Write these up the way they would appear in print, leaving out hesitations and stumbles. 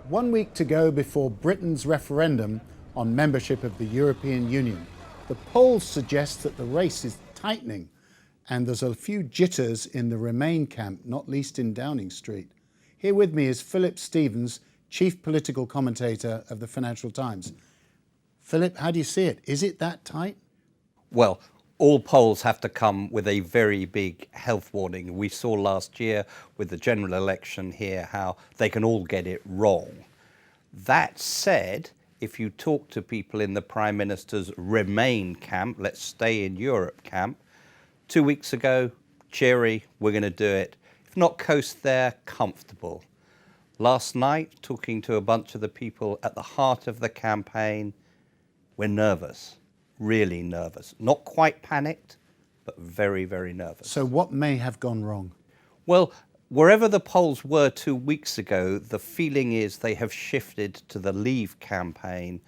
1 week to go before Britain's referendum on membership of the European Union. The polls suggest that the race is tightening and there's a few jitters in the Remain camp, not least in Downing Street. Here with me is Philip Stevens, chief political commentator of the Financial Times. Philip, how do you see it? Is it that tight? Well, all polls have to come with a very big health warning. We saw last year with the general election here how they can all get it wrong. That said, if you talk to people in the Prime Minister's Remain camp, let's stay in Europe camp, 2 weeks ago, cheery, we're going to do it. If not coast there, comfortable. Last night, talking to a bunch of the people at the heart of the campaign, we're nervous. Really nervous. Not quite panicked, but very, very nervous. So what may have gone wrong? Well, wherever the polls were 2 weeks ago, the feeling is they have shifted to the Leave campaign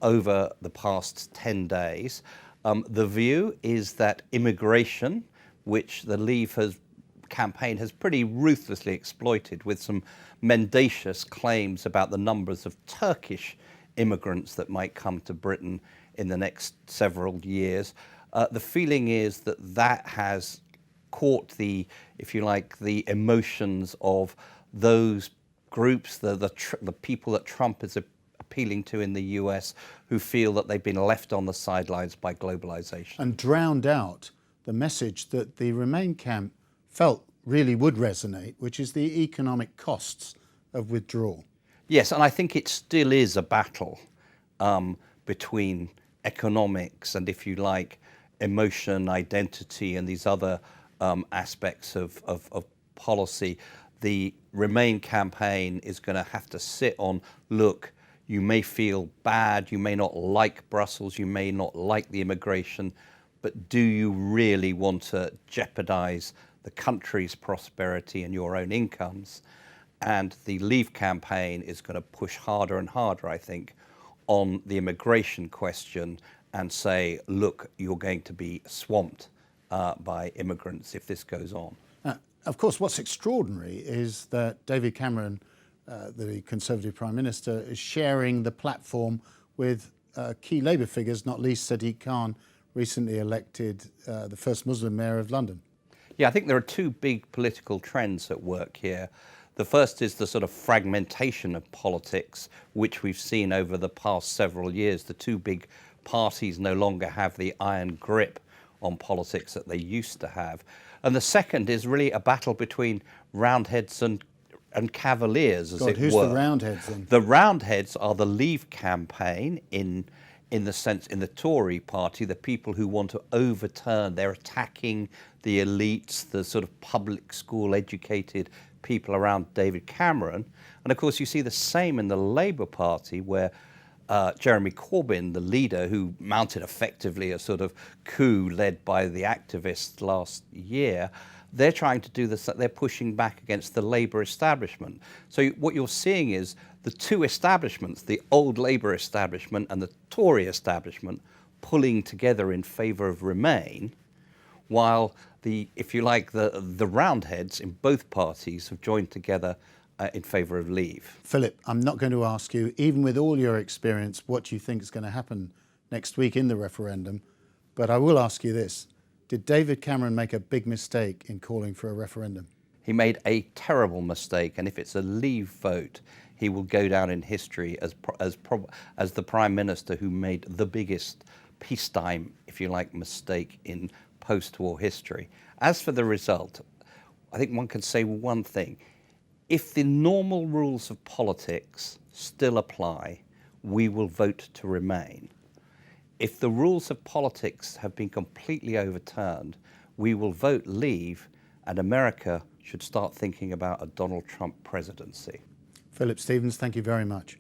over the past 10 days. The view is that immigration, which the Leave campaign has pretty ruthlessly exploited with some mendacious claims about the numbers of Turkish immigrants that might come to Britain in the next several years. The feeling is that that has caught the, if you like, the emotions of those groups, the people that Trump is appealing to in the US, who feel that they've been left on the sidelines by globalization. And drowned out the message that the Remain camp felt really would resonate, which is the economic costs of withdrawal. Yes, and I think it still is a battle between economics and, if you like, emotion, identity, and these other aspects of policy. The Remain campaign is going to have to sit on, look, you may feel bad, you may not like Brussels, you may not like the immigration, but do you really want to jeopardize the country's prosperity and your own incomes? And the Leave campaign is going to push harder and harder, I think, on the immigration question and say, look, you're going to be swamped by immigrants if this goes on. Of course, what's extraordinary is that David Cameron, the Conservative Prime Minister, is sharing the platform with key Labour figures, not least Sadiq Khan, recently elected the first Muslim mayor of London. Yeah, I think there are two big political trends at work here. The first is the sort of fragmentation of politics, which we've seen over the past several years. The two big parties no longer have the iron grip on politics that they used to have. And the second is really a battle between Roundheads and Cavaliers, as it were. Who's the Roundheads then? The Roundheads are the Leave campaign in the sense, in the Tory party, the people who want to overturn, they're attacking the elites, the sort of public school educated people around David Cameron. And of course, you see the same in the Labour Party, where Jeremy Corbyn, the leader who mounted effectively a sort of coup led by the activists last year, they're trying to do this, they're pushing back against the Labour establishment. So what you're seeing is the two establishments, the old Labour establishment and the Tory establishment, pulling together in favour of Remain, while the, if you like, the Roundheads in both parties have joined together in favour of Leave. Philip, I'm not going to ask you, even with all your experience, what you think is going to happen next week in the referendum, but I will ask you this. Did David Cameron make a big mistake in calling for a referendum? He made a terrible mistake, and if it's a Leave vote, he will go down in history as the Prime Minister who made the biggest peacetime, if you like, mistake in post-war history. As for the result, I think one can say one thing. If the normal rules of politics still apply, we will vote to Remain. If the rules of politics have been completely overturned, we will vote Leave, and America should start thinking about a Donald Trump presidency. Philip Stevens, thank you very much.